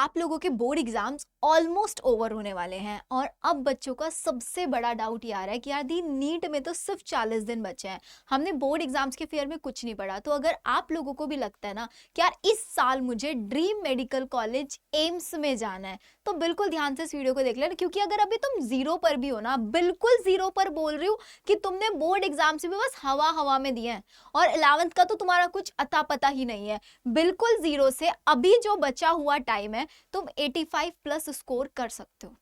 आप लोगों के बोर्ड एग्जाम्स ऑलमोस्ट ओवर होने वाले हैं और अब बच्चों का सबसे बड़ा डाउट ये आ रहा है कि यार दी नीट में तो सिर्फ 40 दिन बचे हैं। हमने बोर्ड एग्जाम्स के फेयर में कुछ नहीं पढ़ा। तो अगर आप लोगों को भी लगता है ना कि यार इस साल मुझे ड्रीम मेडिकल कॉलेज एम्स में जाना है, तो बिल्कुल ध्यान से इस वीडियो को देख लेना, क्योंकि अगर अभी तुम जीरो पर भी हो ना, बिल्कुल जीरो पर बोल रही हूँ कि तुमने बोर्ड एग्जाम्स भी बस हवा हवा में दिए हैं और 11th का तो तुम्हारा कुछ अता पता ही नहीं है, बिल्कुल जीरो से अभी जो बचा हुआ टाइम है तुम 85 प्लस स्कोर कर सकते हो।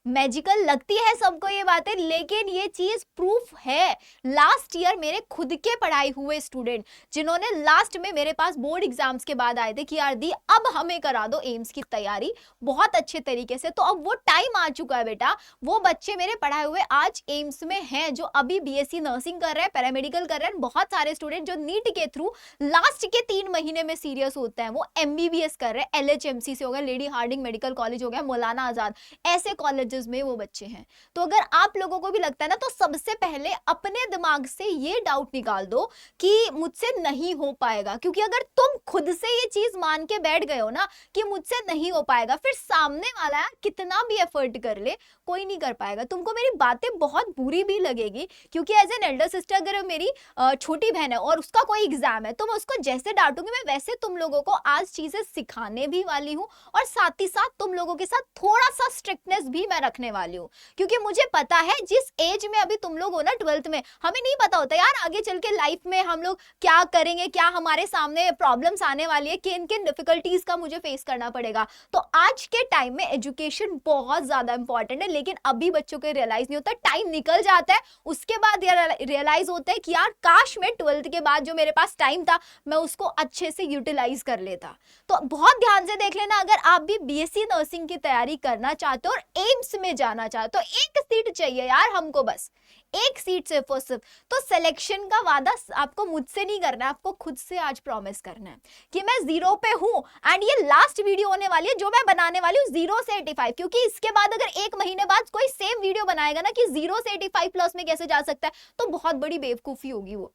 मैजिकल लगती है सबको ये बातें, लेकिन ये चीज प्रूफ है। लास्ट ईयर मेरे खुद के पढ़ाई हुए स्टूडेंट जिन्होंने लास्ट में मेरे पास बोर्ड एग्जाम्स के बाद आए थे कि यार दी अब हमें करा दो एम्स की तैयारी बहुत अच्छे तरीके से, तो अब वो टाइम आ चुका है बेटा। वो बच्चे मेरे पढ़ाए हुए आज एम्स में हैं, जो अभी बीएससी नर्सिंग कर रहे हैं, पैरामेडिकल कर रहे हैं। बहुत सारे स्टूडेंट जो नीट के थ्रू लास्ट के 3 महीने में सीरियस होते हैं, वो एमबीबीएस कर रहे हैं। एलएचएमसी से हो गया, लेडी हार्डिंग मेडिकल कॉलेज हो गया, मौलाना आजाद, ऐसे कॉलेजेस में वो बच्चे हैं। तो अगर आप लोगों को भी लगता है ना, तो सबसे पहले अपने दिमाग से ये डाउट निकाल दो कि मुझसे नहीं हो पाएगा, क्योंकि अगर तुम खुद से ये चीज मान के बैठ गए हो ना कि मुझसे नहीं हो पाएगा, फिर सामने वाला कितना भी एफर्ट कर ले कोई नहीं कर पाएगा। तुमको मेरी बातें बहुत बुरी भी लगेगी, क्योंकि एज एन एल्डर सिस्टर अगर मेरी छोटी बहन है और उसका कोई एग्जाम है, तो मैं उसको जैसे डांटूंगी मैं वैसे तुम लोगों को आज चीजें सिखाने भी वाली हूँ, और साथ ही साथ तुम लोगों के साथ थोड़ा सा स्ट्रिक्टनेस भी मैं रखने वाली हूँ। क्योंकि मुझे पता है जिस एज में अभी तुम लोग हो ना 12th में, हमें नहीं पता होता यार आगे चल के लाइफ में हम लोग क्या करेंगे, क्या हमारे सामने प्रॉब्लम्स आने वाली है, किन किन डिफिकल्टीज का मुझे फेस करना पड़ेगा। तो आज के टाइम में एजुकेशन बहुत ज्यादा इंपॉर्टेंट है, लेकिन अभी बच्चों को रियलाइज नहीं होता। टाइम निकल जाता है, उसके बाद रियलाइज होता है कि यार काश मैं 12th के बाद जो मेरे पास टाइम था मैं उसको अच्छे से यूटिलाइज कर लेता। तो बहुत ध्यान से देख लेना, अगर आप भी बीएससी नर्सिंग की तैयारी करना चाहते हो और एम्स में जाना चाहते हो, एक सीट चाहिए यार हमको, बस एक सीट सिर्फ और सिर्फ। तो सिलेक्शन का वादा आपको मुझसे नहीं करना है, आपको खुद से आज प्रॉमिस करना है कि मैं जीरो पे हूं। एंड ये लास्ट वीडियो होने वाली है जो मैं बनाने वाली हूँ 0 से 85, क्योंकि इसके बाद अगर 1 महीने बाद कोई सेम वीडियो बनाएगा ना कि 0 से 85 प्लस में कैसे जा सकता है, तो बहुत बड़ी बेवकूफी होगी वो।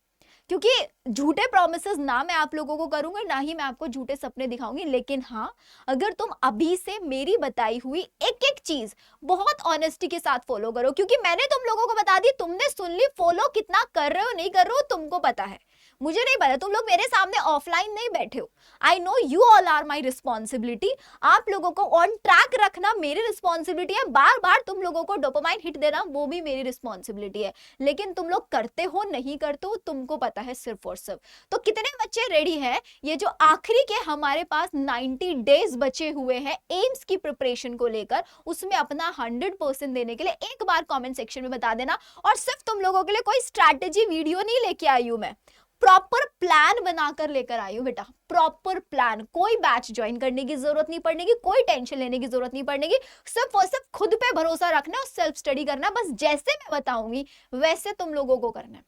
क्योंकि झूठे प्रोमिसेस ना मैं आप लोगों को करूंगी, ना ही मैं आपको झूठे सपने दिखाऊंगी। लेकिन हाँ, अगर तुम अभी से मेरी बताई हुई एक एक चीज बहुत ऑनेस्टी के साथ फॉलो करो, क्योंकि मैंने तुम लोगों को बता दी, तुमने सुन ली, फॉलो कितना कर रहे हो नहीं कर रहे हो तुमको पता है, मुझे नहीं पता। तुम लोग मेरे सामने ऑफलाइन नहीं बैठे हो। I know you all are my responsibility. आप लोगों को ऑन ट्रैक रखना मेरी रिस्पॉन्सिबिलिटी है, बार बार तुम लोगों को डोपामाइन हिट देना वो भी मेरी रिस्पॉन्सिबिलिटी है। लेकिन तुम लोग करते हो नहीं करते हो तुमको पता है सिर्फ और सिर्फ। तो कितने बच्चे रेडी हैं, ये जो आखिरी के हमारे पास 90 डेज बचे हुए हैं एम्स की प्रिपरेशन को लेकर, उसमें अपना 100% देने के लिए एक बार कमेंट सेक्शन में बता देना। और सिर्फ तुम लोगों के लिए कोई स्ट्रैटेजी वीडियो नहीं लेके आई हूं मैं, प्रॉपर प्लान बनाकर लेकर आई हूं बेटा, प्रॉपर प्लान। कोई बैच ज्वाइन करने की जरूरत नहीं पड़ने की, कोई टेंशन लेने की जरूरत नहीं पड़ने की, सिर्फ और सिर्फ खुद पे भरोसा रखना और सेल्फ स्टडी करना। बस जैसे मैं बताऊंगी वैसे तुम लोगों को करना है।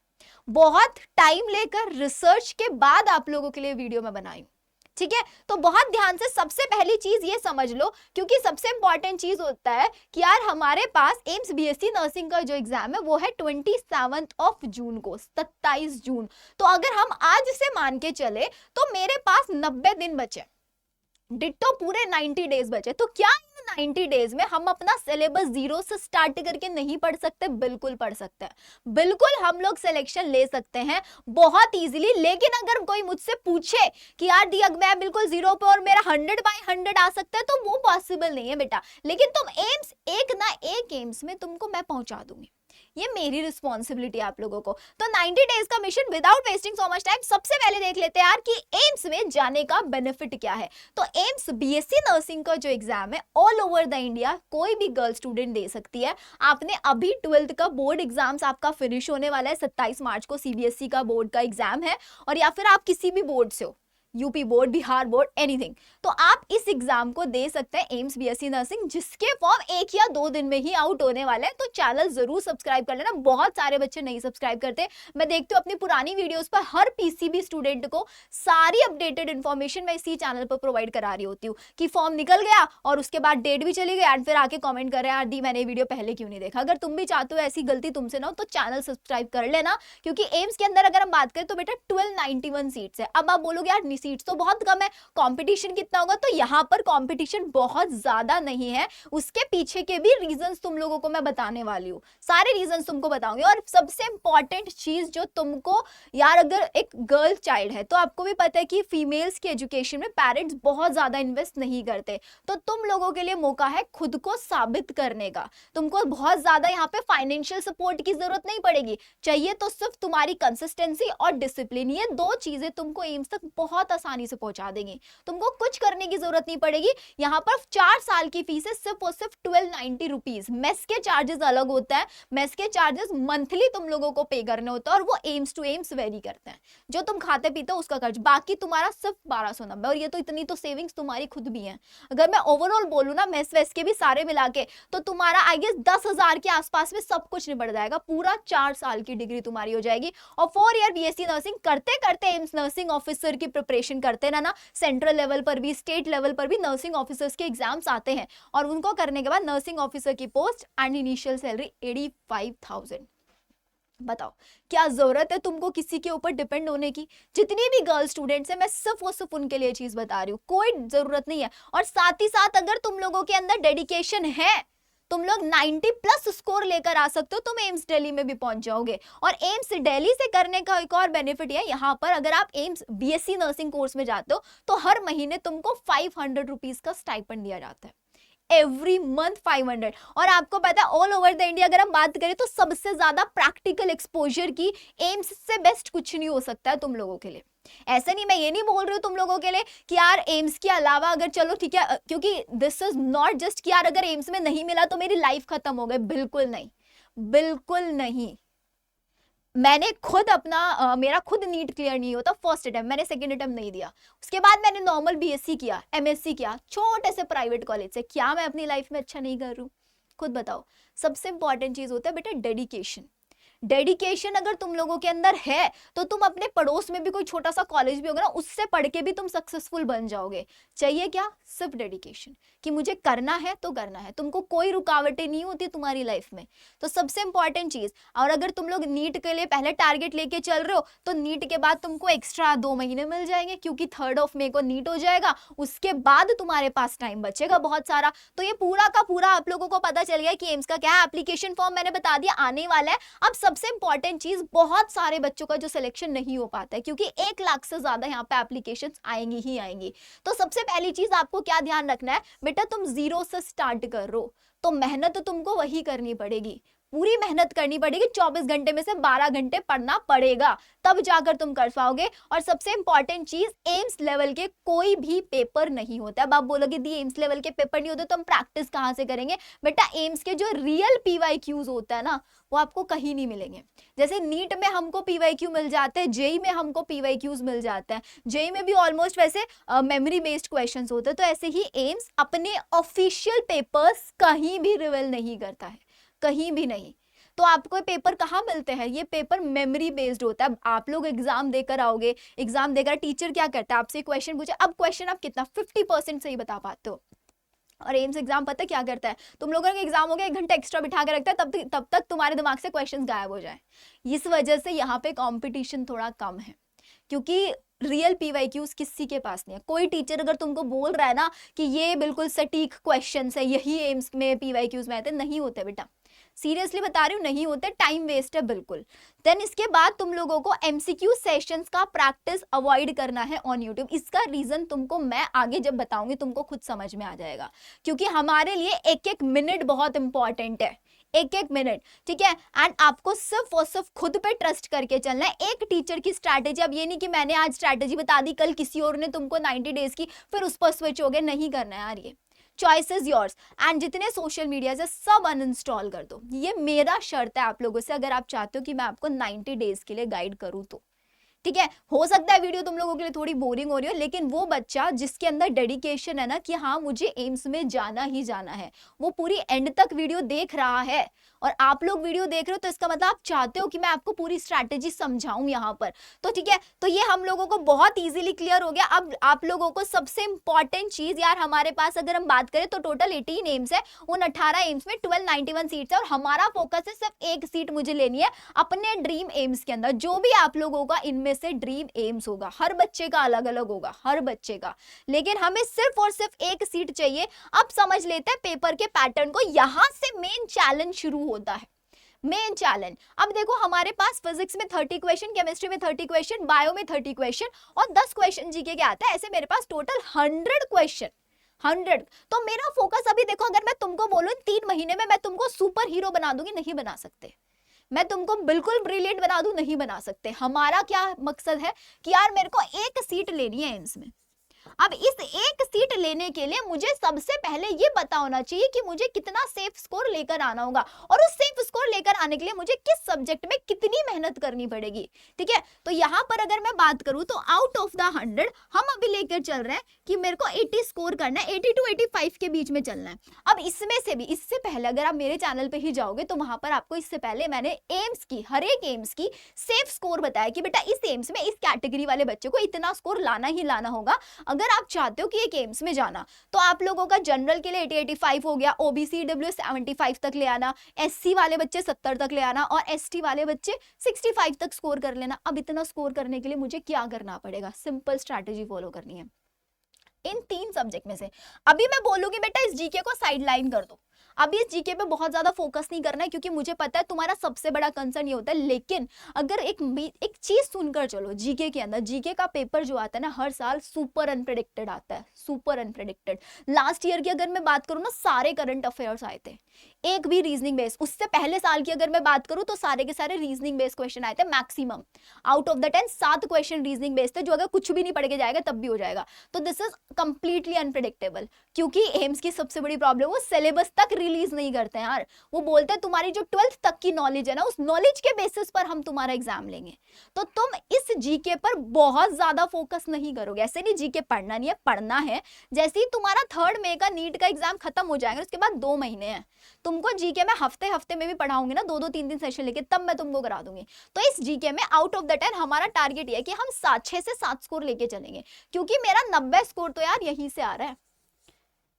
बहुत टाइम लेकर रिसर्च के बाद आप लोगों के लिए वीडियो में बनाई, ठीक है। तो बहुत ध्यान से सबसे पहली चीज ये समझ लो, क्योंकि सबसे इंपॉर्टेंट चीज होता है कि यार हमारे पास एम्स बीएससी नर्सिंग का जो एग्जाम है वो है 27 जून को, 27 जून। तो अगर हम आज से मान के चले तो मेरे पास 90 दिन बचे, डिट्टो पूरे 90 डेज बचे। तो क्या 90 डेज में हम अपना सिलेबस 0 से स्टार्ट करके नहीं पढ़ सकते? बिल्कुल पढ़ सकते हैं, बिल्कुल हम लोग सिलेक्शन ले सकते हैं बहुत इजीली। लेकिन अगर कोई मुझसे पूछे कि यार दी मैं बिल्कुल 0 पे और मेरा 100/100 आ सकता है, तो वो पॉसिबल नहीं है बेटा। लेकिन तुम एम्स, एक ना एक एम्स में तुमको मैं पहुंचा दूंगी, ये मेरी रिस्पॉन्सिबिलिटी है आप लोगों को। तो 90 डेज का mission without wasting so much time, सबसे पहले देख लेते हैं यार कि एम्स में जाने का बेनिफिट क्या है। तो एम्स बीएससी नर्सिंग का जो एग्जाम है ऑल ओवर द इंडिया कोई भी गर्ल स्टूडेंट दे सकती है। आपने अभी 12th का बोर्ड एग्जाम्स आपका फिनिश होने वाला है, 27 मार्च को सीबीएसई का बोर्ड का एग्जाम है, और या फिर आप किसी भी बोर्ड से हो, UP board, Bihar board, anything, तो आप इस एग्जाम को दे सकते हैं एम्स बीएससी नर्सिंग, जिसके फॉर्म 1 या 2 दिन में ही आउट होने वाले हैं। तो चैनल जरूर सब्सक्राइब कर लेना, बहुत सारे बच्चे नहीं सब्सक्राइब करते। मैं देखती हूँ अपनी पुरानी वीडियोस पर हर पीसीबी स्टूडेंट को सारी अपडेटेड इन्फॉर्मेशन मैं इसी चैनल पर प्रोवाइड करा रही होती हूँ कि फॉर्म निकल गया और उसके बाद डेट भी चली गई, एंड फिर आके कमेंट कर रहे हैं यार दी मैंने वीडियो पहले क्यों नहीं देखा। अगर तुम भी चाहते हो ऐसी गलती तुमसे ना हो, तो चैनल सब्सक्राइब कर लेना, क्योंकि एम्स के अंदर अगर हम बात करें तो बेटा 1291 सीट्स है। अब आप बोलोगे यार सीट्स तो बहुत कम है, कंपटीशन कितना होगा? तो यहाँ पर कंपटीशन बहुत ज्यादा नहीं है। उसके पीछे के भी रीजंस तुम लोगों को मैं बताने वाली हूँ, सारे रीजंस तुमको बताऊंगी। और सबसे इंपॉर्टेंट चीज जो तुमको यार, अगर एक गर्ल चाइल्ड है तो आपको भी पता है कि फीमेल्स की एजुकेशन में पेरेंट्स बहुत ज्यादा इन्वेस्ट नहीं करते, तो तुम लोगों के लिए मौका है खुद को साबित करने का। तुमको बहुत ज्यादा यहाँ पे फाइनेंशियल सपोर्ट की जरूरत नहीं पड़ेगी, चाहिए तो सिर्फ तुम्हारी कंसिस्टेंसी और डिसिप्लिन, ये दो चीजें तुमको एम्स तक बहुत आसानी से पहुंचा देंगी। तुमको कुछ करने की जरूरत नहीं पड़ेगी। यहाँ पर 4 साल की फीस है सिर्फ और सिर्फ 1290 रुपीज। मेस के चार्जेस अलग होता है, मेस के चार्जेस मंथली तुम लोगों को पे करने होता है और वो एम्स टू एम्स वेरी करते हैं। जो तुम खाते पीते हो उसका खर्च, बाकी तुम्हारा सिर्फ 1290। और ये तो इतनी तो सेविंग्स तुम्हारी खुद भी है। अगर मैं ओवरऑल बोलूँ ना, मेस वेस के भी सारे मिला के, तो तुम्हारा आई गेस 10,000 के आसपास में सब कुछ निपट जाएगा। पूरा 4 साल की डिग्री तुम्हारी हो जाएगी। और 4 ईयर बीएससी नर्सिंग करते करते एम्स नर्सिंग ऑफिसर की प्रिपरेशन करते ना, सेंट्रल लेवल पर भी स्टेट लेवल पर भी नर्सिंग ऑफिसर्स के एग्जाम्स आते हैं, और उनको करने के बाद नर्सिंग ऑफिसर की पोस्ट एंड इनिशियल सैलरी 85,000। बताओ क्या जरूरत है तुमको किसी के ऊपर डिपेंड होने की? जितनी भी गर्ल स्टूडेंट्स हैं, मैं सिर्फ और सिर्फ उनके लिए चीज बता रही हूँ, कोई जरूरत नहीं है। और साथ ही साथ अगर तुम लोगों के अंदर डेडिकेशन है, तुम लोग 90 प्लस स्कोर लेकर आ सकते हो, तुम एम्स दिल्ली में भी पहुंच जाओगे। और एम्स दिल्ली से करने का एक और बेनिफिट है, यहाँ पर अगर आप एम्स बीएससी नर्सिंग कोर्स में जाते हो तो हर महीने तुमको 500 रुपीज का स्टाइपेंड दिया जाता है, एवरी मंथ 500। और आपको पता है ऑल ओवर द इंडिया अगर हम बात करें तो सबसे ज्यादा प्रैक्टिकल एक्सपोजर की एम्स से बेस्ट कुछ नहीं हो सकता है तुम लोगों के लिए। ऐसे नहीं, मैं ये नहीं बोल रही हूँ तुम लोगों के लिए कि यार एम्स के अलावा अगर चलो ठीक है, क्योंकि दिस इज नॉट जस्ट कि यार अगर एम्स में नहीं मिला तो मेरी लाइफ खत्म हो गई, बिल्कुल नहीं, बिल्कुल नहीं। मैंने खुद अपना मेरा खुद नीट क्लियर नहीं होता फर्स्ट अटेम्प्ट, मैंने सेकंड अटेम्प्ट नहीं दिया। उसके बाद मैंने नॉर्मल बीएससी किया, एमएससी किया छोटे से प्राइवेट कॉलेज से। क्या मैं अपनी लाइफ में अच्छा नहीं कर रही हूँ? खुद बताओ। सबसे इंपॉर्टेंट चीज होता है बेटा डेडिकेशन। डेडिकेशन अगर तुम लोगों के अंदर है तो तुम अपने पड़ोस में भी कोई छोटा सा कॉलेज भी होगा ना, उससे पढ़ के भी तुम सक्सेसफुल बन जाओगे। चाहिए क्या? सिर्फ डेडिकेशन, कि मुझे करना है तो करना है। तुमको कोई रुकावटें नहीं होती तुम्हारी लाइफ में, तो सबसे इंपॉर्टेंट चीज। और अगर तुम लोग नीट के लिए पहले टारगेट लेके चल रहे हो तो नीट के बाद तुमको एक्स्ट्रा 2 महीने मिल जाएंगे, क्योंकि 3 मई को नीट हो जाएगा। उसके बाद तुम्हारे पास टाइम बचेगा बहुत सारा। तो ये पूरा का पूरा आप लोगों को पता चल गया कि एम्स का क्या है। एप्लीकेशन फॉर्म मैंने बता दिया आने वाला है। अब सबसे इंपॉर्टेंट चीज, बहुत सारे बच्चों का जो सिलेक्शन नहीं हो पाता है, क्योंकि 1 लाख से ज्यादा यहाँ पे एप्लीकेशंस आएंगी ही आएंगी। तो सबसे पहली चीज आपको क्या ध्यान रखना है बेटा, तुम जीरो से स्टार्ट कर रहे हो तो मेहनत तुमको वही करनी पड़ेगी, पूरी मेहनत करनी पड़ेगी। 24 घंटे में से 12 घंटे पढ़ना पड़ेगा, तब जाकर तुम कर पाओगे। और सबसे इंपॉर्टेंट चीज, एम्स लेवल के कोई भी पेपर नहीं होता। अब आप बोलोगे दी एम्स लेवल के पेपर नहीं होते तो हम प्रैक्टिस कहां से करेंगे? बेटा एम्स के जो रियल पीवाईक्यूज होता है ना, वो आपको कहीं नहीं मिलेंगे। जैसे नीट में हमको पीवाईक्यू मिल जाते हैं, जेई में हमको पीवाईक्यूज मिल जाते हैं, जेई में भी ऑलमोस्ट वैसे मेमोरी बेस्ड क्वेश्चंस होते हैं। तो ऐसे ही एम्स अपने ऑफिशियल पेपर्स कहीं भी रिवील नहीं करता है, कहीं भी नहीं। तो आपको पेपर कहाँ मिलते हैं? ये पेपर मेमोरी बेस्ड होता है। आप लोग एग्जाम देकर आओगे, एग्जाम देकर टीचर क्या करता है, आपसे क्वेश्चन पूछे, अब क्वेश्चन आप कितना 50% सही बता पाते हो। और एम्स एग्जाम पता क्या करता है, तुम लोगों का एग्जाम हो गया 1 घंटा एक्स्ट्रा बिठा के रखता है, तब तक तुम्हारे दिमाग से क्वेश्चंस गायब हो जाए। इस वजह से यहाँ पे कंपटीशन थोड़ा कम है, क्योंकि रियल पीवाईक्यूज किसी के पास नहीं है। कोई टीचर अगर तुमको बोल रहा है ना कि ये बिल्कुल सटीक क्वेश्चंस है, यही एम्स में पीवाईक्यूज में आते, नहीं होते बेटा, सीरियसली बता रही हूँ, नहीं होते, टाइम वेस्ट है बिल्कुल। देन इसके बाद तुम लोगों को एमसीक्यू सेशंस का प्रैक्टिस अवॉइड करना है ऑन यूट्यूब। इसका रीजन तुमको मैं आगे जब बताऊंगी तुमको खुद समझ में आ जाएगा, क्योंकि हमारे लिए 1-1 मिनट बहुत इंपॉर्टेंट है, 1-1 मिनट, ठीक है। एंड आपको सिर्फ और सिर्फ खुद पे ट्रस्ट करके चलना है, एक टीचर की स्ट्रैटेजी। अब ये नहीं कि मैंने आज स्ट्रैटेजी बता दी, कल किसी और ने तुमको 90 डेज की, फिर उस पर स्विच हो गए, नहीं करना है यार, ये चॉइस इज योर्स। एंड जितने सोशल मीडिया से सब अनइंस्टॉल कर दो, ये मेरा शर्त है आप लोगों से, अगर आप चाहते हो कि मैं आपको 90 डेज के लिए गाइड करूं तो। ठीक है, हो सकता है वीडियो तुम लोगों के लिए थोड़ी बोरिंग हो रही हो, लेकिन वो बच्चा जिसके अंदर डेडिकेशन है ना कि हाँ मुझे एम्स में जाना ही जाना है, वो पूरी एंड तक वीडियो देख रहा है और आप लोग वीडियो देख रहे हो तो इसका मतलब आप चाहते हो कि मैं आपको पूरी स्ट्रैटेजी समझाऊं यहाँ पर। तो ठीक है, तो ये हम लोगों को बहुत इजीली क्लियर हो गया। अब आप लोगों को सबसे इंपॉर्टेंट चीज यार, हमारे पास अगर हम बात करें तो टोटल 18 एम्स है, उन 18 एम्स में 1291 सीट्स है और हमारा फोकस है सिर्फ एक सीट मुझे लेनी है अपने ड्रीम एम्स के अंदर। जो भी आप लोगों का इनमें से ड्रीम एम्स होगा, हर बच्चे का अलग अलग होगा, हर बच्चे का, लेकिन हमें सिर्फ और सिर्फ एक सीट चाहिए। अब समझ लेते हैं पेपर के पैटर्न को, यहां से मेन चैलेंज शुरू होता है, मेन चैलेंज। अब देखो हमारे पास फिजिक्स में 30 क्वेश्चन, केमिस्ट्री में 30 क्वेश्चन, बायो में 30 क्वेश्चन और 10 क्वेश्चन जीके के आते हैं, ऐसे मेरे पास टोटल 100 क्वेश्चन, 100। तो मेरा फोकस अभी देखो, अगर मैं तुमको बोलूं 3 महीने में मैं तुमको सुपर हीरो बना दूंगी, नहीं बना सकते। मैं तुमको बिल्कुल ब्रिलियंट बना दूं, नहीं बना सकते। हमारा क्या मकसद है कि यार मेरे को एक सीट लेनी है एम्स में। अब इस एक सीट लेने के लिए मुझे सबसे पहले ये पता होना चाहिए कि मुझे कितना सेफ स्कोर लेकर आना होगा और उस सेफ स्कोर लेकर आने के लिए मुझे किस सब्जेक्ट में कितनी मेहनत करनी पड़ेगी। ठीक है, तो यहां पर अगर मैं बात करूं तो आउट ऑफ द 100 हम अभी लेकर चल रहे हैं कि मेरे को 80 स्कोर करना है, 80 to 85 के बीच में चलना है। अब इसमें से भी, इससे पहले अगर आप मेरे चैनल पे ही जाओगे तो वहां पर आपको इससे पहले मैंने एम्स की, हर एक एम्स की सेफ स्कोर बताया कि बेटा इस एम्स में इस कैटेगरी वाले बच्चे को इतना स्कोर लाना ही लाना होगा अगर आप चाहते हो कि एक एम्स में जाना। तो आप लोगों का जनरल के लिए 80-85 हो गया, ओबीसी डब्ल्यू 75 तक ले आना, एससी वाले बच्चे 70 तक ले आना और एसटी वाले बच्चे 65 तक स्कोर कर लेना। अब इतना स्कोर करने के लिए मुझे क्या करना पड़ेगा? सिंपल स्ट्रैटेजी फॉलो करनी है इन 3 सब्जेक्ट में से। अभी मैं बोलूंगी बेटा इस जीके को साइडलाइन कर दो, अभी इस जीके पे बहुत ज्यादा फोकस नहीं करना है क्योंकि मुझे पता है तुम्हारा सबसे बड़ा कंसर्न ये होता है। लेकिन अगर एक चीज सुनकर चलो, जीके के अंदर, जीके का पेपर जो आता है ना हर साल सुपर अनप्रेडिक्टेड आता है, सुपर अनप्रेडिक्टेड। लास्ट ईयर की अगर मैं बात करूं ना, सारे करंट अफेयर्स आए थे, एक भी रीजनिंग बेस्ड। उससे पहले साल की अगर मैं बात करूं तो सारे के सारे रीजनिंग बेस्ड क्वेश्चन आए थे, maximum out of the 10 7 question reasoning based थे, जो अगर कुछ भी नहीं पढ़ के जाएगा तब भी हो जाएगा। तो दिस इज कंप्लीटली अनप्रेडिक्टेबल, क्योंकि एम्स की सबसे बड़ी प्रॉब्लम वो सिलेबस तक रिलीज नहीं करते हैं यार। वो बोलते हैं तुम्हारी जो 12th तक की नॉलेज है ना, उस नॉलेज के बेसिस पर हम तुम्हारा एग्जाम लेंगे। तो तुम इस जीके पर बहुत ज्यादा फोकस नहीं करोगे। ऐसे नहीं जीके पढ़ना नहीं है, पढ़ना है। जैसे ही तुम्हारा 3 मई का नीट का एग्जाम खत्म हो जाएगा, उसके बाद 2 महीने हैं, तुमको जीके में हफ्ते हफ्ते में भी पढ़ाऊंगी ना, 2-2 3-3 सेशन लेके, तब मैं तुमको करा दूंगी। तो इस जीके में आउट ऑफ द 10 हमारा टारगेट ये है कि हम 6 से 7 स्कोर लेके चलेंगे, क्योंकि मेरा 90 स्कोर तो यार यहीं से आ रहा है,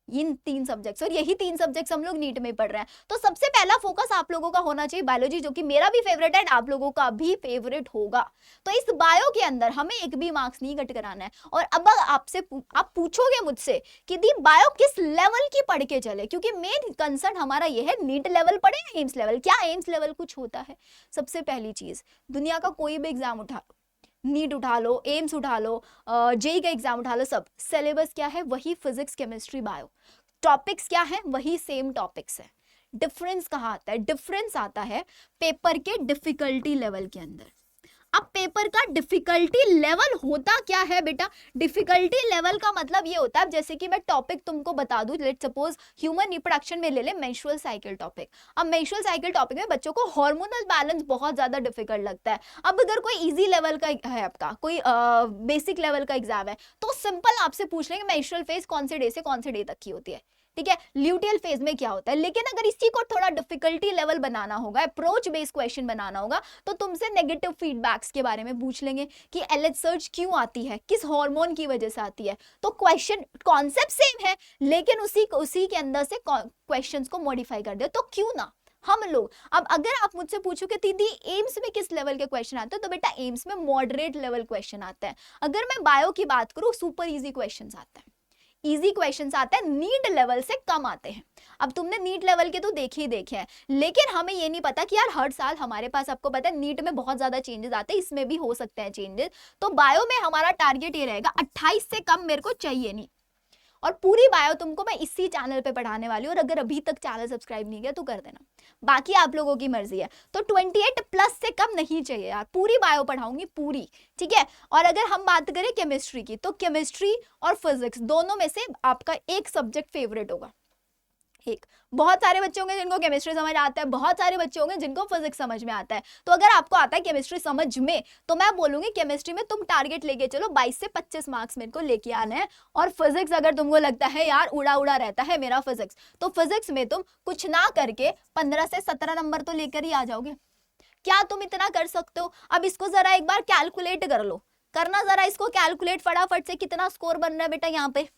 इन 3 सब्जेक्ट्स, और यही 3 सब्जेक्ट्स हम लोग नीट में पढ़ रहे हैं। तो सबसे पहला फोकस आप लोगों का होना चाहिए बायोलॉजी, जो कि मेरा भी फेवरेट है, आप लोगों का भी फेवरेट होगा। तो इस बायो के अंदर हमें एक भी मार्क्स नहीं कट कराना है। और अब आपसे आप पूछोगे मुझसे कि दी बायो किस लेवल की पढ़ के चले, क्योंकि मेन कंसर्न हमारा ये है, नीट लेवल पढ़े या एम्स लेवल। क्या एम्स लेवल कुछ होता है? सबसे पहली चीज, दुनिया का कोई भी एग्जाम उठा, नीट उठा लो, एम्स उठा लो, जेई का एग्जाम उठा लो, सब सिलेबस क्या है? वही फिजिक्स केमिस्ट्री बायो। टॉपिक्स क्या है? वही सेम टॉपिक्स है। डिफरेंस कहाँ आता है? डिफरेंस आता है पेपर के डिफिकल्टी लेवल के अंदर। अब पेपर का डिफिकल्टी लेवल होता क्या है बेटा? डिफिकल्टी लेवल का मतलब ये होता है, जैसे कि मैं टॉपिक तुमको बता दूं, लेट सपोज ह्यूमन रिप्रोडक्शन में ले ले मेंस्ट्रुअल साइकिल टॉपिक। अब मेंस्ट्रुअल साइकिल टॉपिक में बच्चों को हार्मोनल बैलेंस बहुत ज्यादा डिफिकल्ट लगता है। अब अगर कोई इजी लेवल का है, आपका कोई बेसिक लेवल का एग्जाम है, तो सिंपल आपसे पूछ लेंगे मेंस्ट्रुअल फेज कौन से डे से कौन से डे तक की होती है, ठीक है, ल्यूटियल फेज में क्या होता है। लेकिन अगर इसी को थोड़ा डिफिकल्टी लेवल बनाना होगा, अप्रोच बेस्ड क्वेश्चन बनाना होगा, तो तुमसे नेगेटिव फीडबैक्स के बारे में पूछ लेंगे कि एलएच सर्ज क्यों आती है, किस हार्मोन की वजह से आती है। तो क्वेश्चन कॉन्सेप्ट सेम है, लेकिन उसी के अंदर से क्वेश्चंस को मॉडिफाई कर दे, तो क्यों ना हम लोग। अब अगर आप मुझसे पूछो कि दीदी एम्स में किस लेवल के क्वेश्चन आते हैं, तो बेटा एम्स में मॉडरेट लेवल क्वेश्चन आते हैं। अगर मैं बायो की बात करूं, सुपर इजी क्वेश्चंस आते हैं, इजी क्वेश्चंस आते हैं, नीट लेवल से कम आते हैं। अब तुमने नीट लेवल के तो देखे हैं, लेकिन हमें ये नहीं पता कि यार हर साल हमारे पास, आपको पता है नीट में बहुत ज्यादा चेंजेस आते हैं, इसमें भी हो सकते हैं चेंजेस। तो बायो में हमारा टारगेट ये रहेगा 28 से कम मेरे को चाहिए नहीं। और पूरी बायो तुमको मैं इसी चैनल पे पढ़ाने वाली हूँ, और अगर अभी तक चैनल सब्सक्राइब नहीं किया तो कर देना, बाकी आप लोगों की मर्जी है। तो 28 प्लस से कम नहीं चाहिए यार, पूरी बायो पढ़ाऊंगी पूरी, ठीक है। और अगर हम बात करें केमिस्ट्री की, तो केमिस्ट्री और फिजिक्स दोनों में से आपका एक सब्जेक्ट फेवरेट होगा, एक बहुत सारे बच्चे होंगे जिनको केमिस्ट्री समझ आता है, बहुत सारे बच्चे होंगे जिनको फिजिक्स समझ में आता है। तो अगर आपको आता है केमिस्ट्री समझ में, तो मैं बोलूंगी केमिस्ट्री में तुम टारगेट लेके चलो 22 से 25 मार्क्स मेरे को लेके आना है। और फिजिक्स अगर तुमको लगता है यार उड़ा उड़ा रहता है मेरा फिजिक्स, तो फिजिक्स में तुम कुछ ना करके 15 से 17 नंबर तो लेकर ही आ जाओगे। क्या तुम इतना कर सकते हो? अब इसको जरा एक बार कैलकुलेट कर लो, करना जरा इसको कैलकुलेट फटाफट से, कितना स्कोर बन रहा है बेटा यहाँ पे।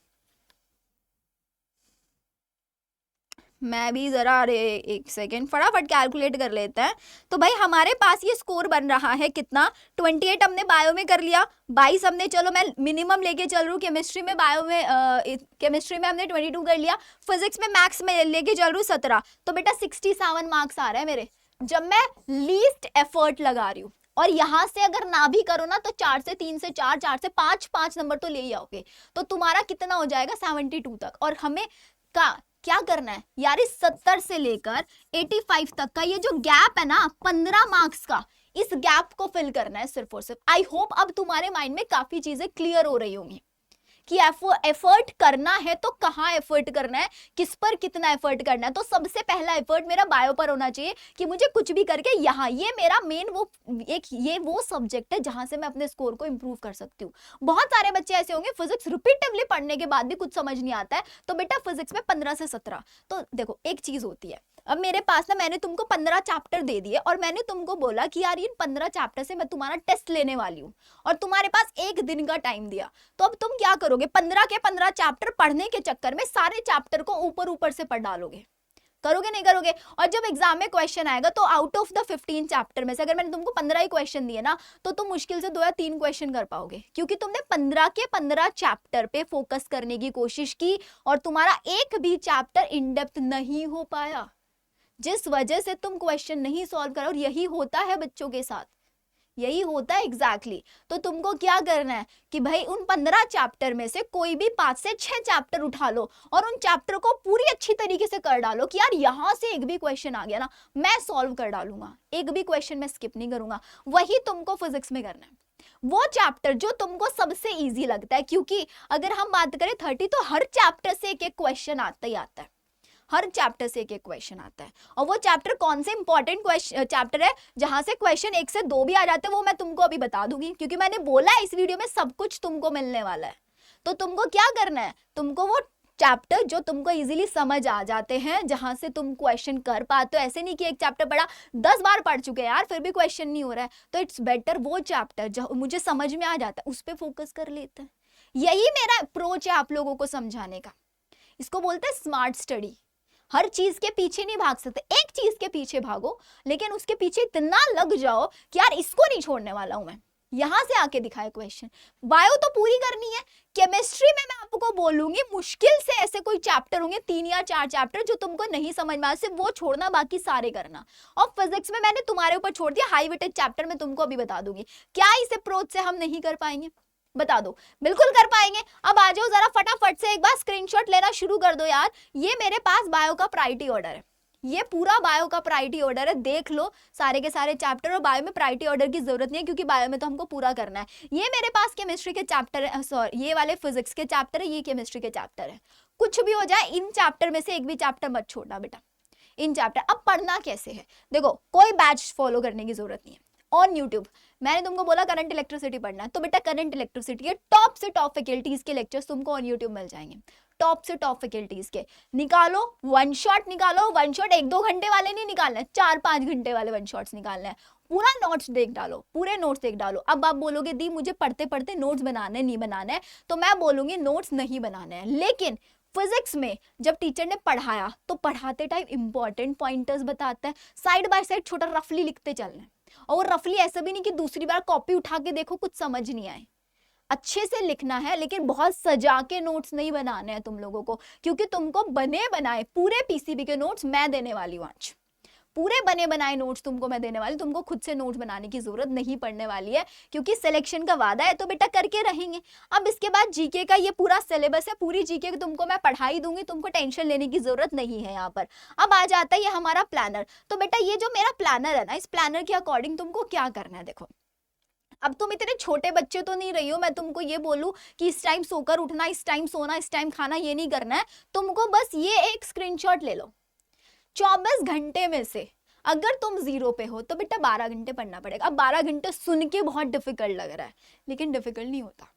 मैं भी जरा, अरे एक सेकेंड फटाफट कैलकुलेट कर लेते हैं। तो भाई हमारे पास ये स्कोर बन रहा है कितना, 28 हमने बायो में कर लिया, 22 हमने, चलो मैं मिनिमम लेके चल रही हूँ केमिस्ट्री में, बायो में केमिस्ट्री में हमने 22 कर लिया, फिजिक्स में मैक्स में लेके चल रही हूँ 17, तो बेटा 67 मार्क्स आ रहा है मेरे, जब मैं लीस्ट एफर्ट लगा रही हूँ। और यहां से अगर ना भी करो ना तो 4 से 3 से 4, 4 से 5, 5 नंबर तो ले ही आओगे, तो तुम्हारा कितना हो जाएगा 72 तक। और हमें का क्या करना है यार, इस 70 से लेकर 85 तक का ये जो गैप है ना 15 मार्क्स का, इस गैप को फिल करना है सिर्फ और सिर्फ। आई होप अब तुम्हारे माइंड में काफी चीजें क्लियर हो रही होंगी कि एफर्ट करना है तो कहाँ एफर्ट करना है, किस पर कितना एफर्ट करना है। तो सबसे पहला एफर्ट मेरा बायो पर होना चाहिए कि मुझे कुछ भी करके यहाँ, ये मेरा मेन वो सब्जेक्ट है जहां से मैं अपने स्कोर को इंप्रूव कर सकती हूँ। बहुत सारे बच्चे ऐसे होंगे फिजिक्स रिपीटिवली पढ़ने के बाद भी कुछ समझ नहीं आता है, तो बेटा फिजिक्स में 15 से 17। तो देखो एक चीज होती है, अब मेरे पास ना मैंने तुमको 15 चैप्टर दे दिए और मैंने तुमको बोला कि यार इन 15 चैप्टर से मैं तुम्हारा टेस्ट लेने वाली हूँ, और तुम्हारे पास एक दिन का टाइम दिया, तो अब तुम क्या करोगे, 15 के 15 चैप्टर पढ़ने के चक्कर में सारे चैप्टर को ऊपर ऊपर से पढ़ डालोगे, करोगे नहीं करोगे? और जब एग्जाम में क्वेश्चन आएगा तो आउट ऑफ द 15 चैप्टर में से अगर मैंने तुमको 15 ही क्वेश्चन दिए ना, तो तुम मुश्किल से 2 या 3 क्वेश्चन कर पाओगे, क्योंकि तुमने 15 के 15 चैप्टर पे फोकस करने की कोशिश की और तुम्हारा एक भी चैप्टर इन डेप्थ नहीं हो पाया, जिस वजह से तुम क्वेश्चन नहीं सॉल्व करो। और यही होता है बच्चों के साथ, यही होता है एग्जैक्टली। तो तुमको क्या करना है कि भाई उन 15 चैप्टर में से कोई भी 5 से 6 चैप्टर उठा लो और उन चैप्टर को पूरी अच्छी तरीके से कर डालो कि यार यहां से एक भी क्वेश्चन आ गया ना मैं सॉल्व कर डालूंगा, एक भी क्वेश्चन मैं स्किप नहीं करूंगा। वही तुमको फिजिक्स में करना है, वो चैप्टर जो तुमको सबसे इजी लगता है, क्योंकि अगर हम बात करें 30 तो हर चैप्टर से एक एक क्वेश्चन आता ही आता है, हर चैप्टर से एक एक क्वेश्चन आता है। और वो चैप्टर कौन से इंपॉर्टेंट चैप्टर है जहां से क्वेश्चन 1 से 2 भी आ जाते हैं, वो मैं तुमको अभी बता दूंगी, क्योंकि मैंने बोला है इस वीडियो में सब कुछ तुमको मिलने वाला है। तो तुमको क्या करना है, तुमको वो चैप्टर जो तुमको इजीली समझ आ जाते हैं, जहां से तुम क्वेश्चन कर पाते हो, ऐसे नहीं कि एक चैप्टर पढ़ा 10 बार पढ़ चुके हैं यार फिर भी क्वेश्चन नहीं हो रहा है, तो इट्स बेटर वो चैप्टर जो मुझे समझ में आ जाता है उस पर फोकस कर लेते हैं। यही मेरा अप्रोच है आप लोगों को समझाने का, इसको बोलते हैं स्मार्ट स्टडी। हर चीज के पीछे नहीं भाग सकते, एक चीज के पीछे भागो लेकिन उसके पीछे इतना लग जाओ कि यार इसको नहीं छोड़ने वाला हूं मैं, यहां से आके दिखाए क्वेश्चन। बायो तो पूरी करनी है, केमिस्ट्री में मैं आपको बोलूंगी मुश्किल से ऐसे कोई चैप्टर होंगे 3 या 4 चैप्टर जो तुमको नहीं समझ में आए, सिर्फ वो छोड़ना बाकी सारे करना। और फिजिक्स में मैंने तुम्हारे ऊपर छोड़ दिया, हाई वेटेज चैप्टर में तुमको अभी बता दूंगी। क्या इस अप्रोच से हम नहीं कर पाएंगे? बता दो, बिल्कुल कर पाएंगे। अब आ जाओ जरा फटाफट से एक बार स्क्रीनशॉट लेना शुरू कर दो यार। ये मेरे पास बायो का प्रायोरिटी ऑर्डर है, ये पूरा बायो का प्रायोरिटी ऑर्डर है, देख लो सारे के सारे चैप्टर। और बायो में प्रायोरिटी ऑर्डर की जरूरत नहीं है क्योंकि बायो में तो हमको पूरा करना है। ये मेरे पास केमिस्ट्री के चैप्टर है, सॉरी ये वाले फिजिक्स के चैप्टर है, ये केमिस्ट्री के चैप्टर है। कुछ भी हो जाए इन चैप्टर में से एक भी चैप्टर मत छोड़ना बेटा, इन चैप्टर। अब पढ़ना कैसे है, देखो कोई बैच फॉलो करने की जरूरत नहीं है। ऑन यूट्यूब मैंने तुमको बोला करंट इलेक्ट्रिसिटी पढ़ना है, तो बेटा करंट इलेक्ट्रिसिटी के टॉप से टॉप फैकल्टीज के लेक्चर्स तुमको ऑन यूट्यूब मिल जाएंगे, टॉप से टॉप फैकल्टीज के निकालो, वन शॉट निकालो। वन शॉट 1-2 घंटे वाले नहीं निकालना है, 4-5 घंटे वाले वन शॉट्स निकालना है। पूरा नोट्स देख डालो, पूरे नोट्स देख डालो। अब आप बोलोगे दी मुझे पढ़ते पढ़ते नोट्स बनाने नहीं बनाना है, तो मैं बोलूंगी नोट्स नहीं बनाने हैं, लेकिन फिजिक्स में जब टीचर ने पढ़ाया तो पढ़ाते टाइम इंपॉर्टेंट पॉइंटर्स बताता है, साइड बाय साइड छोटा रफली लिखते चलना है। और रफली ऐसा भी नहीं कि दूसरी बार कॉपी उठा के देखो कुछ समझ नहीं आए, अच्छे से लिखना है, लेकिन बहुत सजा के नोट्स नहीं बनाने हैं तुम लोगों को, क्योंकि तुमको बने बनाए पूरे पीसीबी के नोट्स मैं देने वाली हूँ आज। पूरे बने बनाए नोट्स तुमको मैं देने वाली, तुमको खुद से नोट्स बनाने की जरूरत नहीं पड़ने वाली है, क्योंकि सिलेक्शन का वादा है तो बेटा करके रहेंगे। अब इसके बाद जीके का ये पूरा सिलेबस है, पूरी जीके तुमको मैं पढ़ाई दूंगी, तुमको टेंशन लेने की जरूरत नहीं है यहाँ पर। अब आ जाता है ये हमारा प्लानर। तो बेटा ये जो मेरा प्लानर है ना, इस प्लानर के अकॉर्डिंग तुमको क्या करना है, देखो अब तुम इतने छोटे बच्चे तो नहीं रही हो, मैं तुमको ये बोलूं कि इस टाइम सोकर उठना, इस टाइम सोना, इस टाइम खाना, ये नहीं करना है तुमको। बस ये एक स्क्रीनशॉट ले लो। 24 घंटे में से अगर तुम 0 पे हो तो बेटा 12 घंटे पढ़ना पड़ेगा। अब 12 घंटे सुन के बहुत डिफिकल्ट लग रहा है, लेकिन डिफिकल्ट नहीं होता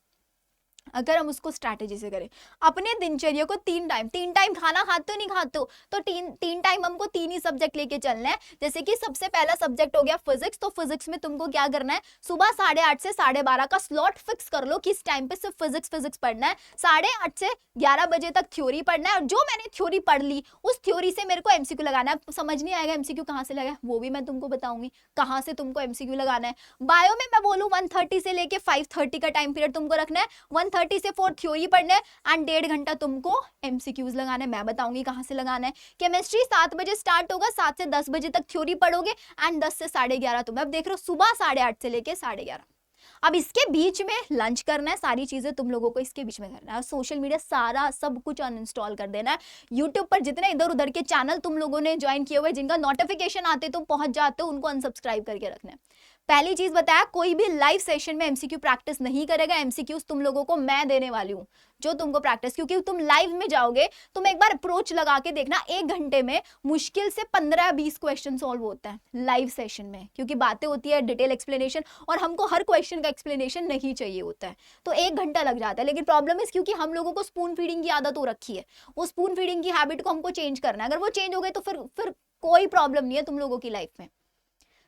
अगर हम उसको स्ट्रैटेजी से करें। अपने दिनचर्या को 3 टाइम खाना खाते हो नहीं खाते हो तो तीन टाइम हमको 3 ही सब्जेक्ट लेके चलना है। जैसे कि सबसे पहला सब्जेक्ट हो गया फिजिक्स, तो फिजिक्स में तुमको क्या करना है, सुबह 8:30 से 12:30 का स्लॉट फिक्स कर लो कि इस टाइम पे सिर्फ फिजिक्स पढ़ना है। 8:30 से 11 बजे तक थ्योरी पढ़ना है, और जो मैंने थ्योरी पढ़ ली उस थ्योरी से मेरे को एमसीक्यू लगाना है। समझ नहीं आएगा एमसीक्यू कहाँ से लगा वो भी मैं तुमको बताऊंगी, कहाँ से तुमको एमसीक्यू लगाना है। बायो में मैं बोलूँ 1:30 से लेके 5:30 का टाइम पीरियड तुमको रखना है। 1:30 से 4 थ्योरी पढ़ना है एंड 1.5 घंटा तुमको एमसीक्यूज लगाना है। मैं बताऊंगी कहां से लगाना है। केमिस्ट्री 7 बजे स्टार्ट होगा, 7 से 10 बजे तक थ्योरी पढ़ोगे एंड 10 से 11:30 तुम्हें। अब देख रहे हो सुबह 8:30 से लेके 11:30। अब इसके बीच में लंच करना है, सारी चीजें तुम लोगों को इसके बीच में करना है। और सोशल मीडिया सारा सब कुछ अनइंस्टॉल कर देना है। यूट्यूब पर जितने इधर उधर के चैनल तुम लोगों ने ज्वाइन किए हुए जिनका नोटिफिकेशन आते तुम पहुंच जाते हो, उनको अनसब्सक्राइब करके रखना है। पहली चीज बताया, कोई भी लाइव सेशन में एमसीक्यू प्रैक्टिस नहीं करेगा। एमसीक्यूज तुम लोगों को मैं देने वाली हूं जो तुमको प्रैक्टिस, क्योंकि तुम लाइव में जाओगे, तुम एक बार अप्रोच लगा के देखना, 1 घंटे में मुश्किल से 15-20 क्वेश्चन सॉल्व होता है लाइव सेशन में, क्योंकि बातें होती है, डिटेल एक्सप्लेनेशन, और हमको हर क्वेश्चन का एक्सप्लेनेशन नहीं चाहिए होता है, तो 1 घंटा लग जाता है। लेकिन प्रॉब्लम इस क्योंकि हम लोगों को स्पून फीडिंग की आदत हो रखी है, वो स्पून फीडिंग की हैबिट को हमको चेंज करना है। अगर वो चेंज हो गए तो फिर कोई प्रॉब्लम नहीं है तुम लोगों की लाइफ में।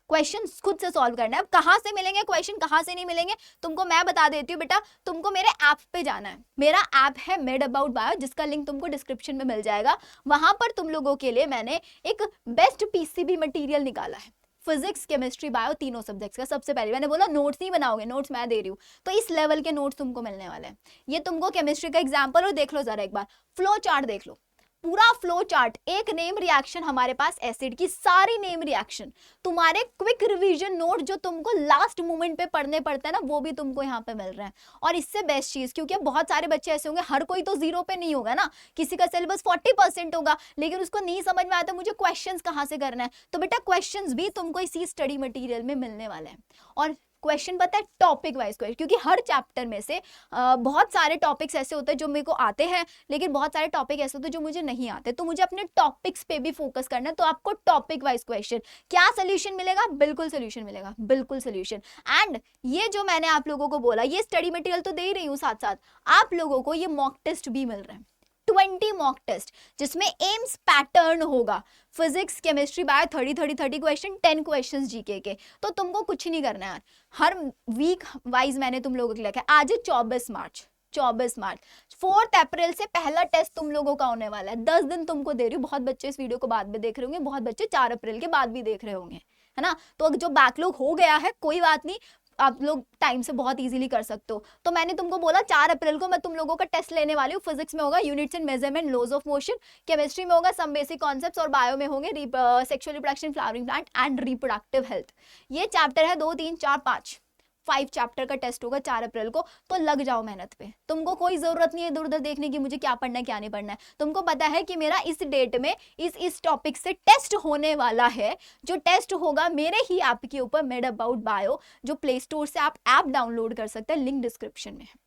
क्वेश्चन खुद से सॉल्व करना है। अब कहां से मिलेंगे क्वेश्चन, कहां से नहीं मिलेंगे तुमको मैं बता देती हूँ बेटा। तुमको मेरे ऐप पे जाना है, मेरा ऐप है मेड अबाउट बायो, जिसका लिंक तुमको डिस्क्रिप्शन में मिल जाएगा। वहां पर तुम लोगों के लिए मैंने एक बेस्ट पीसीबी मटेरियल निकाला है, फिजिक्स केमिस्ट्री बायो तीनों सब्जेक्ट्स का। सबसे पहले मैंने बोला नोट्स नहीं बनाओगे, नोट्स मैं दे रही हूँ, तो इस लेवल के नोट्स तुमको मिलने वाले हैं। ये तुमको केमिस्ट्री का एग्जाम्पल, और देख लो जरा एक बार फ्लो चार्ट देख लो, पूरा फ्लो चार्ट, एक नेम रिएक्शन हमारे पास एसिड की, सारी नेम रिएक्शन, तुम्हारे क्विक रिवीजन नोट जो तुमको लास्ट मोमेंट पे पढ़ने पड़ते हैं ना, वो भी तुमको यहाँ पे मिल रहा है। और इससे बेस्ट चीज, क्योंकि बहुत सारे बच्चे ऐसे होंगे, हर कोई तो 0 पे नहीं होगा ना, किसी का सिलेबस 40% होगा, लेकिन उसको नहीं समझ में आता मुझे क्वेश्चंस कहाँ से करना है, तो बेटा क्वेश्चंस भी तुमको इसी स्टडी मटेरियल में मिलने वाले हैं। और क्वेश्चन पता है टॉपिक वाइज क्वेश्चन, क्योंकि हर चैप्टर में से बहुत सारे टॉपिक्स ऐसे होते हैं जो मेरे को आते हैं, लेकिन बहुत सारे टॉपिक ऐसे होते हैं जो मुझे नहीं आते, तो मुझे अपने टॉपिक्स पे भी फोकस करना है। तो आपको टॉपिक वाइज क्वेश्चन क्या सोल्यूशन मिलेगा, बिल्कुल सोल्यूशन मिलेगा, बिल्कुल सोल्यूशन। एंड ये जो मैंने आप लोगों को बोला, ये स्टडी मटेरियल तो दे ही रही हूँ, साथ साथ आप लोगों को ये मॉक टेस्ट भी मिल रहा है, 20 मॉक टेस्ट, जिसमें एम्स पैटर्न होगा, physics chemistry bio 30 question, 10 questions GK के। तो तुमको कुछ नहीं करना है, हर वीक वाइज मैंने तुम लोगों के लिए लिखा है। आज है 24 मार्च, 4 अप्रैल से पहला टेस्ट तुम लोगों का होने वाला है। 10 दिन तुमको दे रही हूँ। बहुत बच्चे इस वीडियो को बाद में देख रहे होंगे, बहुत बच्चे 4 अप्रैल के बाद भी देख रहे होंगे, है ना। तो जो बैकलॉग हो गया है कोई बात नहीं, आप लोग टाइम से बहुत इजीली कर सकते हो। तो मैंने तुमको बोला 4 अप्रैल को मैं तुम लोगों का टेस्ट लेने वाली हूँ। फिजिक्स में होगा units and measurement, laws of motion, chemistry में होगा सम बेसिक कॉन्सेप्ट्स, और बायो में होंगे sexual reproduction, flowering plant and reproductive health. ये चैप्टर है 2, 3, 4, 5 चैप्टर का टेस्ट होगा 4 अप्रैल को। तो लग जाओ मेहनत पे, तुमको कोई जरूरत नहीं है इधर उधर देखने की मुझे क्या पढ़ना है क्या नहीं पढ़ना है। तुमको पता है कि मेरा इस डेट में इस टॉपिक से टेस्ट होने वाला है, जो टेस्ट होगा मेरे ही ऐप के ऊपर, मेड अबाउट बायो, जो प्ले स्टोर से आप ऐप डाउनलोड कर सकते हैं, लिंक डिस्क्रिप्शन में है।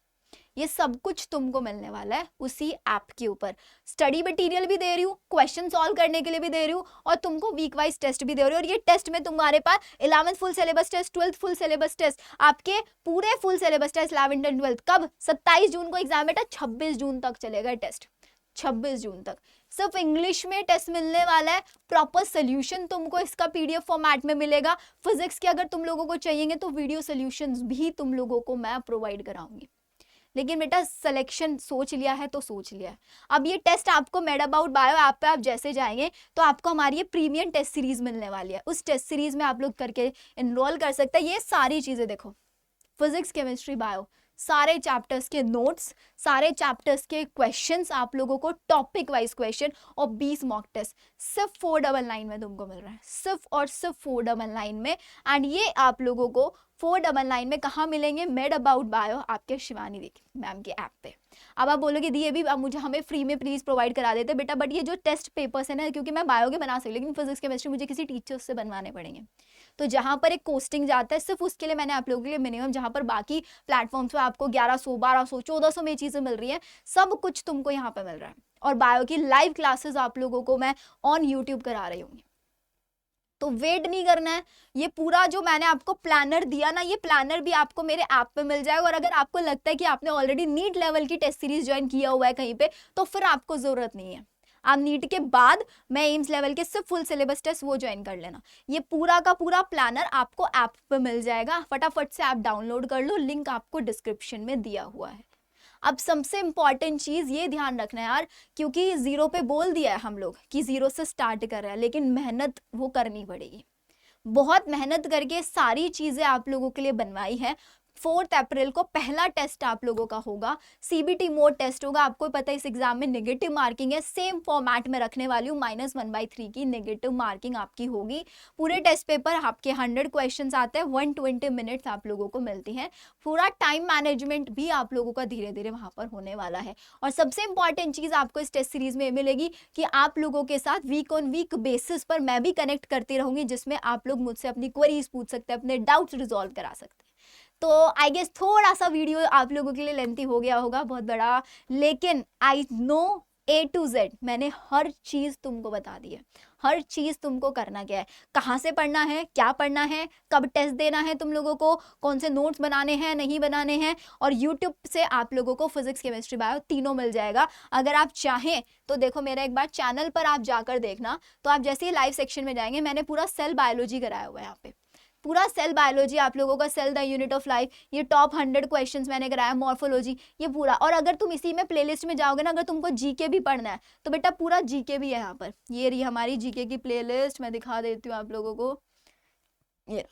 ये सब कुछ तुमको मिलने वाला है उसी ऐप के ऊपर। स्टडी मटेरियल भी दे रही हूँ, क्वेश्चन सॉल्व करने के लिए भी दे रही हूँ, और तुमको वीक वाइज टेस्ट भी दे रही हूँ। और ये टेस्ट में तुम्हारे पास 11th full syllabus test, 12th full syllabus test, आपके पूरे full syllabus test 11th and 12th कब, 27 जून को एग्जाम बेटा, 26 जून तक चलेगा टेस्ट, 26 जून तक। सिर्फ इंग्लिश में टेस्ट मिलने वाला है, प्रॉपर सोल्यूशन तुमको इसका पीडीएफ फॉर्मेट में मिलेगा। फिजिक्स के अगर तुम लोगों को चाहिए तो वीडियो सोल्यूशंस भी तुम लोगों को मैं प्रोवाइड कराऊंगी। लेकिन बेटा सिलेक्शन सोच लिया है तो सोच लिया है। अब ये टेस्ट आपको मेड अबाउट बायो ऐप पे आप जैसे जाएंगे तो आपको हमारी ये प्रीमियम टेस्ट सीरीज मिलने वाली है। उस टेस्ट सीरीज में आप लोग करके इनरोल कर सकते हैं। ये सारी चीजें देखो, फिजिक्स केमिस्ट्री बायो, सारे चैप्टर्स के नोट्स, सारे चैप्टर्स के क्वेश्चंस आप लोगों को टॉपिक वाइज क्वेश्चन, और 20 मॉक टेस्ट सिर्फ 499 में तुमको मिल रहा है, सिर्फ और सिर्फ 499 में। एंड ये आप लोगों को 499 में कहाँ मिलेंगे, मेड अबाउट बायो आपके शिवानी देखी मैम के ऐप पे। अब आप बोलोगे दी ये भी आप मुझे हमें फ्री में प्लीज प्रोवाइड करा देते बेटा, बट ये जो टेस्ट पेपर्स है ना, क्योंकि मैं बायो के बना सकती लेकिन फिजिक्स केमिस्ट्री मुझे किसी टीचर से बनवाने पड़ेंगे। तो जहां पर एक कोस्टिंग जाता है सिर्फ उसके लिए मैंने आप लोगों के लिए मिनिमम, जहां पर बाकी प्लेटफॉर्म्स पे आपको 1100 1200 1400 में चीजें मिल रही है, सब कुछ तुमको यहाँ पे मिल रहा है। और बायो की लाइव क्लासेस आप लोगों को मैं ऑन यूट्यूब करा रही हूँ। तो वेट नहीं करना है, ये पूरा जो मैंने आपको प्लानर दिया ना, ये प्लानर भी आपको मेरे ऐप पे मिल जाएगा। और अगर आपको लगता है कि आपने ऑलरेडी नीट लेवल की टेस्ट सीरीज ज्वाइन किया हुआ है कहीं पे, तो फिर आपको जरूरत नहीं है। आप नीट के बाद मैं एम्स लेवल के सिर्फ फुल सिलेबस टेस्ट वो ज्वाइन कर लेना। ये पूरा का पूरा प्लानर आपको ऐप पे मिल जाएगा, फटाफट से ऐप डाउनलोड कर लो, लिंक आपको डिस्क्रिप्शन में दिया हुआ है। अब सबसे इंपॉर्टेंट चीज ये ध्यान रखना है यार, क्योंकि जीरो पे बोल दिया है हम लोग कि जीरो से स्टार्ट कर रहे हैं, लेकिन मेहनत वो करनी पड़ेगी। बहुत मेहनत करके सारी चीजें आप लोगों के लिए बनवाई है। 4 अप्रैल को पहला टेस्ट आप लोगों का होगा, सीबीटी मोड टेस्ट होगा। आपको पता है इस एग्जाम में नेगेटिव मार्किंग है, सेम फॉर्मेट में रखने वाली हूँ, -1/3 की नेगेटिव मार्किंग आपकी होगी। पूरे टेस्ट पेपर आपके 100 क्वेश्चंस आते हैं, 120 मिनट्स आप लोगों को मिलती हैं। पूरा टाइम मैनेजमेंट भी आप लोगों का धीरे धीरे वहां पर होने वाला है। और सबसे इंपॉर्टेंट चीज आपको इस टेस्ट सीरीज में मिलेगी कि आप लोगों के साथ वीक ऑन वीक बेसिस पर मैं भी कनेक्ट करती रहूंगी, जिसमें आप लोग मुझसे अपनी क्वेरीज पूछ सकते हैं, अपने डाउट्स रिजॉल्व करा सकते हैं। तो आई गेस थोड़ा सा वीडियो आप लोगों के लिए लेंथी हो गया होगा, बहुत बड़ा, लेकिन I know A to Z मैंने हर चीज तुमको बता दी है। हर चीज तुमको करना क्या है, कहाँ से पढ़ना है, क्या पढ़ना है, कब टेस्ट देना है तुम लोगों को, कौन से नोट्स बनाने हैं नहीं बनाने हैं। और यूट्यूब से आप लोगों को फिजिक्स केमिस्ट्री बायो तीनों मिल जाएगा। अगर आप चाहें तो देखो मेरा एक बार चैनल पर आप जाकर देखना, तो आप जैसे ही लाइव सेक्शन में जाएंगे, मैंने पूरा सेल बायोलॉजी कराया हुआ है यहाँ पे, पूरा सेल बायोलॉजी आप लोगों का, cell the unit of life, ये टॉप 100 क्वेश्चंस मैंने कराया, मॉर्फोलॉजी, ये पूरा। और अगर तुम इसी में प्लेलिस्ट में जाओगे ना, अगर तुमको जीके भी पढ़ना है तो बेटा पूरा जीके भी है यहाँ पर। ये रही हमारी जीके की प्लेलिस्ट, मैं दिखा देती हूँ आप लोगों को। ये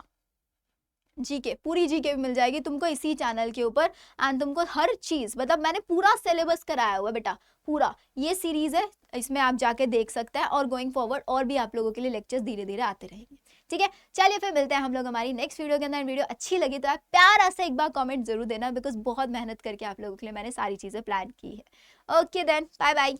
जीके, पूरी जीके भी मिल जाएगी तुमको इसी चैनल के ऊपर। एंड तुमको हर चीज, मतलब मैंने पूरा सिलेबस कराया हुआ है बेटा, पूरा। ये सीरीज है, इसमें आप जाके देख सकते हैं। और गोइंग फॉरवर्ड और भी आप लोगों के लिए लेक्चर्स धीरे धीरे आते रहेंगे। ठीक है, चलिए फिर मिलते हैं हम लोग हमारी नेक्स्ट वीडियो के अंदर। वीडियो अच्छी लगी तो आप प्यारा सा एक बार कमेंट जरूर देना, बिकॉज बहुत मेहनत करके आप लोगों के लिए मैंने सारी चीजें प्लान की है। Okay then, bye bye.